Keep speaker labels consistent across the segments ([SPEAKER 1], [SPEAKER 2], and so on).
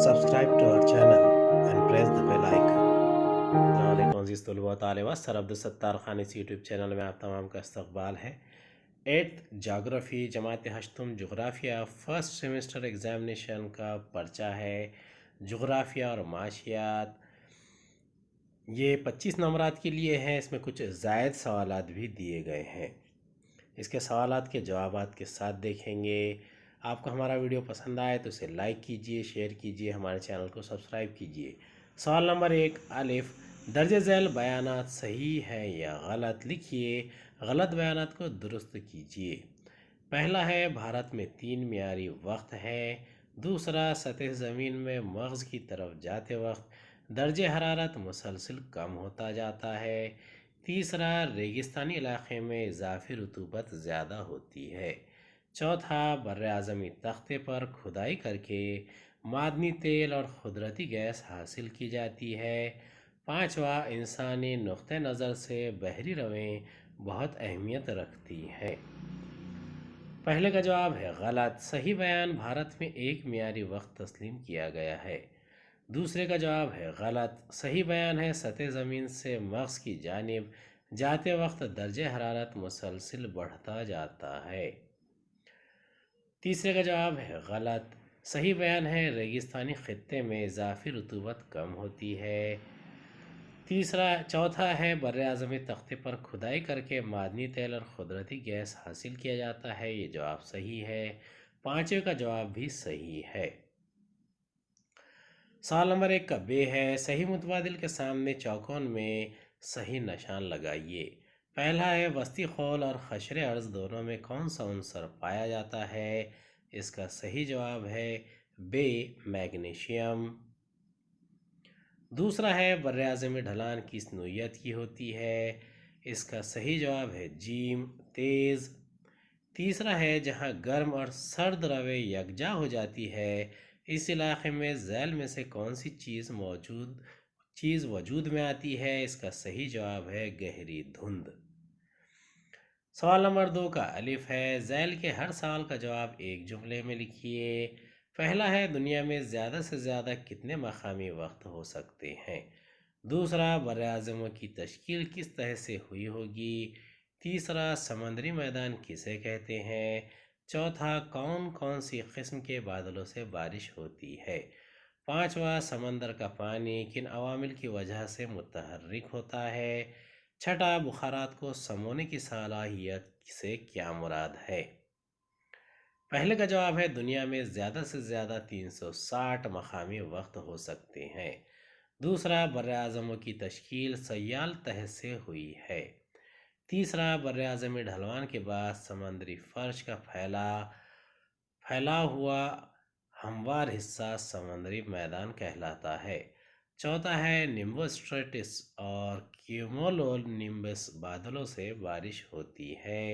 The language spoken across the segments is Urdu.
[SPEAKER 1] Subscribe to our channel and press the bell icon. السلام علیکم عزیز طلباء و طالبات، سر عبدالستار خان اس یوٹیوب چینل میں آپ تمام کا استقبال ہے۔ 8th جاگرافی جماعت ہشتم جغرافیہ فرسٹ سیمسٹر ایگزامینیشن کا پرچہ ہے جغرافیہ اور معاشیات۔ یہ 25 نمبرات کے لیے ہے، اس میں کچھ زائد سوالات بھی دیے گئے ہیں۔ اس کے سوالات کے جوابات کے ساتھ دیکھیں گے۔ آپ کو ہمارا ویڈیو پسند آئے تو اسے لائک کیجئے، شیئر کیجئے، ہمارے چینل کو سبسکرائب کیجئے۔ سوال نمبر 1 الف، درج ذیل بیانات صحیح ہے یا غلط؟ لکھیے، غلط بیانات کو درست کیجئے۔ پہلا ہے بھارت میں 3 معیاری وقت ہے۔ دوسرا، سطح زمین میں مغز کی طرف جاتے وقت درجہ حرارت مسلسل کم ہوتا جاتا ہے۔ تیسرا، ریگستانی علاقے میں اضافی رطوبت زیادہ ہوتی ہے۔ چوتھا، براعظمی تختے پر کھدائی کر کے معدنی تیل اور قدرتی گیس حاصل کی جاتی ہے۔ پانچواں، انسانی نقطہ نظر سے بحری رویں بہت اہمیت رکھتی ہیں۔ پہلے کا جواب ہے غلط۔ صحیح بیان، بھارت میں 1 معیاری وقت تسلیم کیا گیا ہے۔ دوسرے کا جواب ہے غلط۔ صحیح بیان ہے، سطح زمین سے مغز کی جانب جاتے وقت درجہ حرارت مسلسل بڑھتا جاتا ہے۔ تیسرے کا جواب ہے غلط۔ صحیح بیان ہے، ریگستانی خطے میں اضافی رطوبت کم ہوتی ہے۔ چوتھا ہے، براعظمی تختے پر کھدائی کر کے معدنی تیل اور قدرتی گیس حاصل کیا جاتا ہے۔ یہ جواب صحیح ہے۔ پانچویں کا جواب بھی صحیح ہے۔ سوال نمبر 1 کا بے ہے، صحیح متبادل کے سامنے چوکون میں صحیح نشان لگائیے۔ پہلا ہے، وسطی خول اور قشر ارض دونوں میں کون سا عنصر پایا جاتا ہے؟ اس کا صحیح جواب ہے بے، میگنیشیم۔ دوسرا ہے، براعظمی ڈھلان کس نوعیت کی ہوتی ہے؟ اس کا صحیح جواب ہے جیم، تیز۔ تیسرا ہے، جہاں گرم اور سرد روے یکجا ہو جاتی ہے اس علاقے میں ذیل میں سے کون سی چیز وجود میں آتی ہے؟ اس کا صحیح جواب ہے گہری دھند۔ سوال نمبر 2 کا الف ہے، ذیل کے ہر سوال کا جواب ایک جملے میں لکھیے۔ پہلا ہے، دنیا میں زیادہ سے زیادہ کتنے مقامی وقت ہو سکتے ہیں؟ دوسرا، براعظموں کی تشکیل کس طرح سے ہوئی ہوگی؟ تیسرا، سمندری میدان کسے کہتے ہیں؟ چوتھا، کون کون سی قسم کے بادلوں سے بارش ہوتی ہے؟ پانچواں، سمندر کا پانی کن عوامل کی وجہ سے متحرک ہوتا ہے؟ چھٹا، بخارات کو سمونے کی صلاحیت سے کیا مراد ہے؟ پہلے کا جواب ہے، دنیا میں زیادہ سے زیادہ 360 مقامی وقت ہو سکتے ہیں۔ دوسرا، براعظموں کی تشکیل سیال تہہ سے ہوئی ہے۔ تیسرا، براعظمی ڈھلوان کے بعد سمندری فرش کا پھیلا ہوا ہموار حصہ سمندری میدان کہلاتا ہے۔ چوتھا ہے، نیمبو اسٹریٹس اور کیومولو نیمبس بادلوں سے بارش ہوتی ہے۔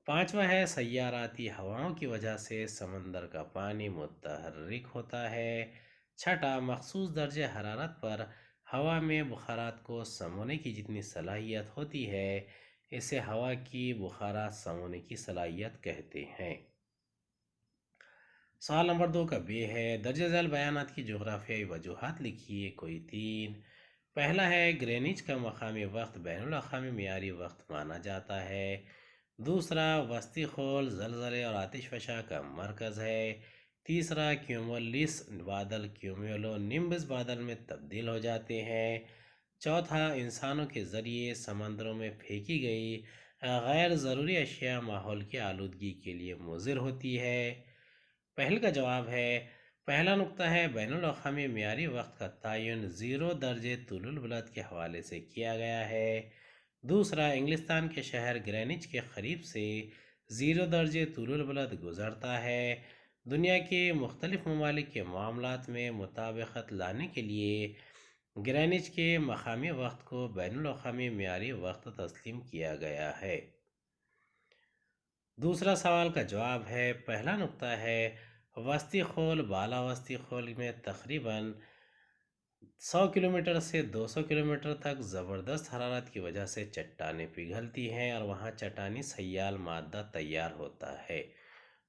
[SPEAKER 1] پانچواں ہے، سیاراتی ہواؤں کی وجہ سے سمندر کا پانی متحرک ہوتا ہے۔ چھٹا، مخصوص درجہ حرارت پر ہوا میں بخارات کو سمونے کی جتنی صلاحیت ہوتی ہے اسے ہوا کی بخارات سمونے کی صلاحیت کہتے ہیں۔ سوال نمبر 2 کا بے ہے، درجہ ذیل بیانات کی جغرافیائی وجوہات لکھیے، کوئی 3۔ پہلا ہے، گرینچ کا مقامی وقت بین الاقوامی معیاری وقت مانا جاتا ہے۔ دوسرا، وسطی خول زلزلے اور آتش فشاں کا مرکز ہے۔ تیسرا، کیومولس بادل کیومولو نیمبس بادل میں تبدیل ہو جاتے ہیں۔ چوتھا، انسانوں کے ذریعے سمندروں میں پھینکی گئی غیر ضروری اشیاء ماحول کی آلودگی کے لیے مضر ہوتی ہے۔ پہل کا جواب ہے، پہلا نقطہ ہے، بین الاقوامی معیاری وقت کا تعین 0 درجے طول البلد کے حوالے سے کیا گیا ہے۔ دوسرا، انگلستان کے شہر گرینچ کے قریب سے 0 درجے طول البلد گزرتا ہے۔ دنیا کے مختلف ممالک کے معاملات میں مطابقت لانے کے لیے گرینچ کے مقامی وقت کو بین الاقوامی معیاری وقت تسلیم کیا گیا ہے۔ دوسرا سوال کا جواب ہے، پہلا نقطہ ہے، وسطی خول بالا وسطی خول میں تقریباً 100 کلومیٹر سے 200 کلومیٹر تک زبردست حرارت کی وجہ سے چٹانیں پگھلتی ہیں اور وہاں چٹانی سیال مادہ تیار ہوتا ہے۔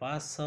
[SPEAKER 1] 500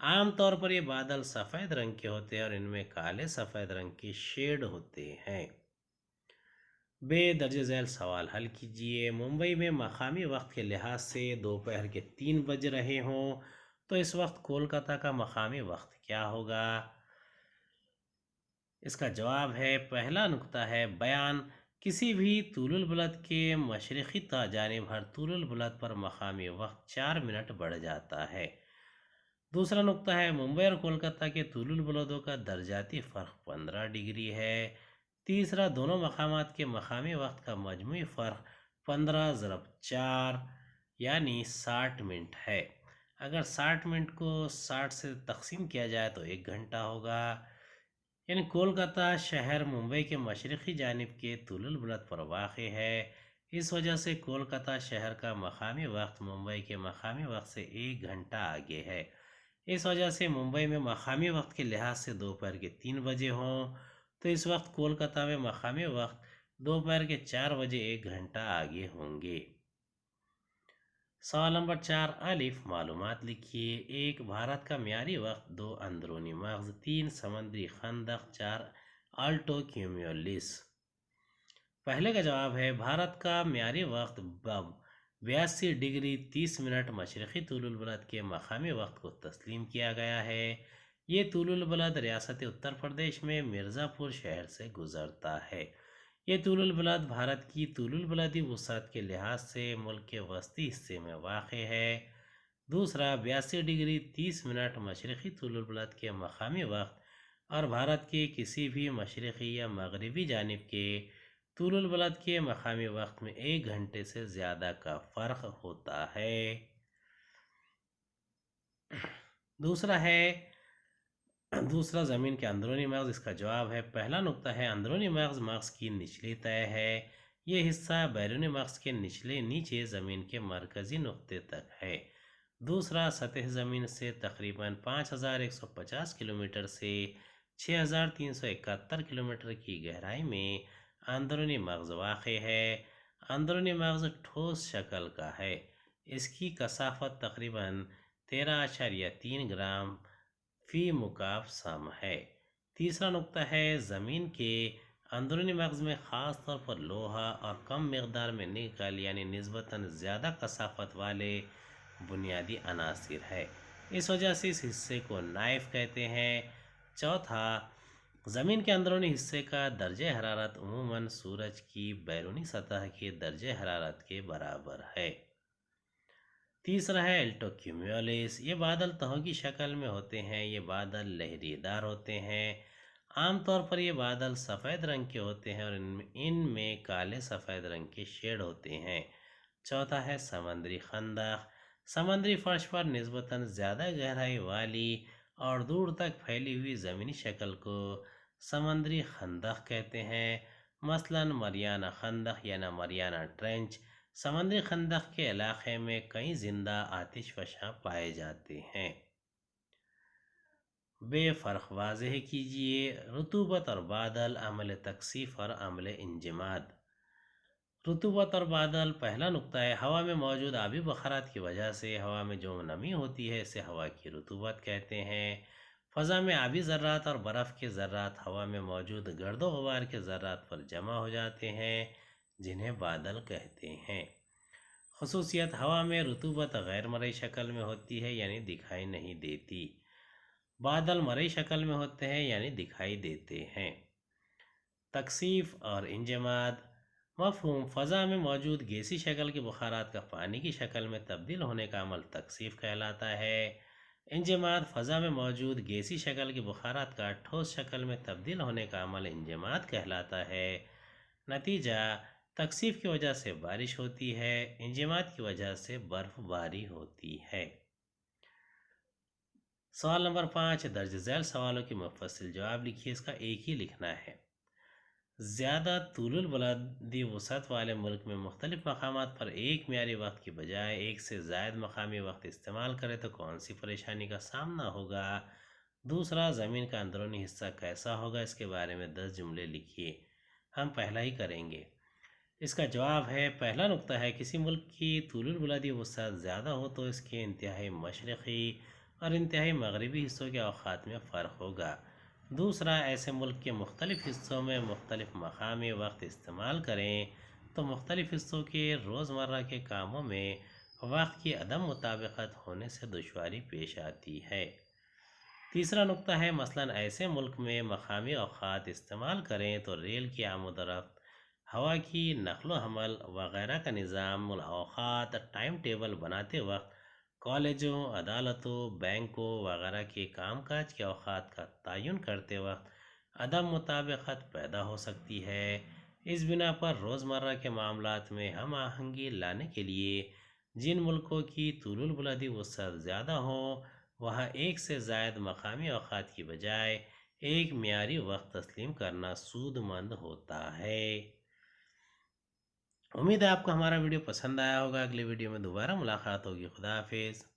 [SPEAKER 1] عام طور پر یہ بادل سفید رنگ کے ہوتے ہیں اور ان میں کالے سفید رنگ کے شیڈ ہوتے ہیں۔ بے درج ذیل سوال حل کیجئے۔ ممبئی میں مقامی وقت کے لحاظ سے دوپہر کے 3 بج رہے ہوں تو اس وقت کولکاتہ کا مقامی وقت کیا ہوگا؟ اس کا جواب ہے، پہلا نقطہ ہے بیان، کسی بھی طول البلد کے مشرقی جانب ہر طول البلد پر مقامی وقت 4 منٹ بڑھ جاتا ہے۔ دوسرا نقطہ ہے، ممبئی اور کولکاتہ کے طول البلدوں کا درجاتی فرق 15 ڈگری ہے۔ تیسرا، دونوں مقامات کے مقامی وقت کا مجموعی فرق 15 ضرب 4 یعنی 60 منٹ ہے۔ اگر 60 منٹ کو 60 سے تقسیم کیا جائے تو 1 گھنٹہ ہوگا۔ یعنی کولکاتہ شہر ممبئی کے مشرقی جانب کے طول البلد پر واقع ہے، اس وجہ سے کولکاتہ شہر کا مقامی وقت ممبئی کے مقامی وقت سے 1 گھنٹہ آگے ہے۔ اس وجہ سے ممبئی میں مقامی وقت کے لحاظ سے دوپہر کے 3 بجے ہوں تو اس وقت کولکاتہ میں مقامی وقت دوپہر کے 4 بجے 1 گھنٹہ آگے ہوں گے۔ سوال نمبر 4 الف، معلومات لکھیے۔ 1 بھارت کا معیاری وقت، 2 اندرونی مغز، 3 سمندری خندق، 4 آلٹو کیومیولس۔ پہلے کا جواب ہے، بھارت کا معیاری وقت 82 ڈگری 30 منٹ مشرقی طول البلد کے مقامی وقت کو تسلیم کیا گیا ہے۔ یہ طول البلد ریاست اتر پردیش میں مرزا پور شہر سے گزرتا ہے۔ یہ طول البلد بھارت کی طول البلدی وسعت کے لحاظ سے ملک کے وسطی حصے میں واقع ہے۔ دوسرا، 82 ڈگری 30 منٹ مشرقی طول البلد کے مقامی وقت اور بھارت کے کسی بھی مشرقی یا مغربی جانب کے طول البلد کے مقامی وقت میں 1 گھنٹے سے زیادہ کا فرق ہوتا ہے۔ دوسرا زمین کے اندرونی مغز، اس کا جواب ہے، پہلا نقطہ ہے، اندرونی مغز کی نچلی تہہ ہے۔ یہ حصہ بیرونی مغز کے نیچے زمین کے مرکزی نقطے تک ہے۔ دوسرا، سطح زمین سے تقریباً 5150 کلومیٹر سے 6371 کلومیٹر کی گہرائی میں اندرونی مغز واقع ہے۔ اندرونی مغز ٹھوس شکل کا ہے۔ اس کی کثافت تقریباً 13.3 گرام فی مکعب سم ہے۔ تیسرا نقطہ ہے، زمین کے اندرونی مغز میں خاص طور پر لوہا اور کم مقدار میں نکل یعنی نسبتاً زیادہ کثافت والے بنیادی عناصر ہے، اس وجہ سے اس حصے کو نائف کہتے ہیں۔ چوتھا، زمین کے اندرونی حصے کا درجہ حرارت عموماً سورج کی بیرونی سطح کے درجہ حرارت کے برابر ہے۔ تیسرا ہے الٹو کیومیولس۔ یہ بادل تہوں کی شکل میں ہوتے ہیں۔ یہ بادل لہری دار ہوتے ہیں۔ عام طور پر یہ بادل سفید رنگ کے ہوتے ہیں اور ان میں کالے سفید رنگ کے شیڈ ہوتے ہیں۔ چوتھا ہے سمندری خندق۔ سمندری فرش پر نسبتاً زیادہ گہرائی والی اور دور تک پھیلی ہوئی زمینی شکل کو سمندری خندق کہتے ہیں، مثلاً مریانا خندق یا مریانا ٹرینچ۔ سمندری خندق کے علاقے میں کئی زندہ آتش فشاں پائے جاتے ہیں۔ بے فرق واضح کیجئے۔ رطوبت اور بادل، عمل تکثیف اور عمل انجماد۔ رطوبت اور بادل، پہلا نقطہ ہے، ہوا میں موجود آبی بخارات کی وجہ سے ہوا میں جو نمی ہوتی ہے اسے ہوا کی رطوبت کہتے ہیں۔ فضا میں آبی ذرات اور برف کے ذرات ہوا میں موجود گرد و غبار کے ذرات پر جمع ہو جاتے ہیں جنہیں بادل کہتے ہیں۔ خصوصیت، ہوا میں رطوبت غیر مرئی شکل میں ہوتی ہے یعنی دکھائی نہیں دیتی۔ بادل مرئی شکل میں ہوتے ہیں یعنی دکھائی دیتے ہیں۔ تکثیف اور انجماد۔ مفہوم، فضا میں موجود گیسی شکل کے بخارات کا پانی کی شکل میں تبدیل ہونے کا عمل تکثیف کہلاتا ہے۔ انجماد، فضا میں موجود گیسی شکل کے بخارات کا ٹھوس شکل میں تبدیل ہونے کا عمل انجماد کہلاتا ہے۔ نتیجہ، تکثیف کی وجہ سے بارش ہوتی ہے، انجماد کی وجہ سے برف باری ہوتی ہے۔ سوال نمبر 5 درج ذیل سوالوں کے مفصل جواب لکھیے، اس کا ایک ہی لکھنا ہے۔ زیادہ طول البلدی وسعت والے ملک میں مختلف مقامات پر ایک معیاری وقت کی بجائے ایک سے زائد مقامی وقت استعمال کرے تو کون سی پریشانی کا سامنا ہوگا؟ دوسرا، زمین کا اندرونی حصہ کیسا ہوگا، اس کے بارے میں 10 جملے لکھیے۔ ہم پہلا ہی کریں گے۔ اس کا جواب ہے، پہلا نقطہ ہے، کسی ملک کی طول البلدی وسعت زیادہ ہو تو اس کے انتہائی مشرقی اور انتہائی مغربی حصوں کے اوقات میں فرق ہوگا۔ دوسرا، ایسے ملک کے مختلف حصوں میں مختلف مقامی وقت استعمال کریں تو مختلف حصوں کے روزمرہ کے کاموں میں وقت کی عدم مطابقت ہونے سے دشواری پیش آتی ہے۔ تیسرا نقطہ ہے، مثلاً ایسے ملک میں مقامی اوقات استعمال کریں تو ریل کی آمد و رفت، ہوا کی نقل و حمل وغیرہ کا نظام الاوقات ٹائم ٹیبل بناتے وقت کالجوں، عدالتوں، بینکوں وغیرہ کے کام کاج کے اوقات کا تعین کرتے وقت عدم مطابقت پیدا ہو سکتی ہے۔ اس بنا پر روزمرہ کے معاملات میں ہم آہنگی لانے کے لیے جن ملکوں کی طول البلدی وسعت زیادہ ہو وہاں ایک سے زائد مقامی اوقات کی بجائے ایک معیاری وقت تسلیم کرنا سود مند ہوتا ہے۔ امید ہے آپ کو ہمارا ویڈیو پسند آیا ہوگا۔ اگلے ویڈیو میں دوبارہ ملاقات ہوگی۔ خدا حافظ۔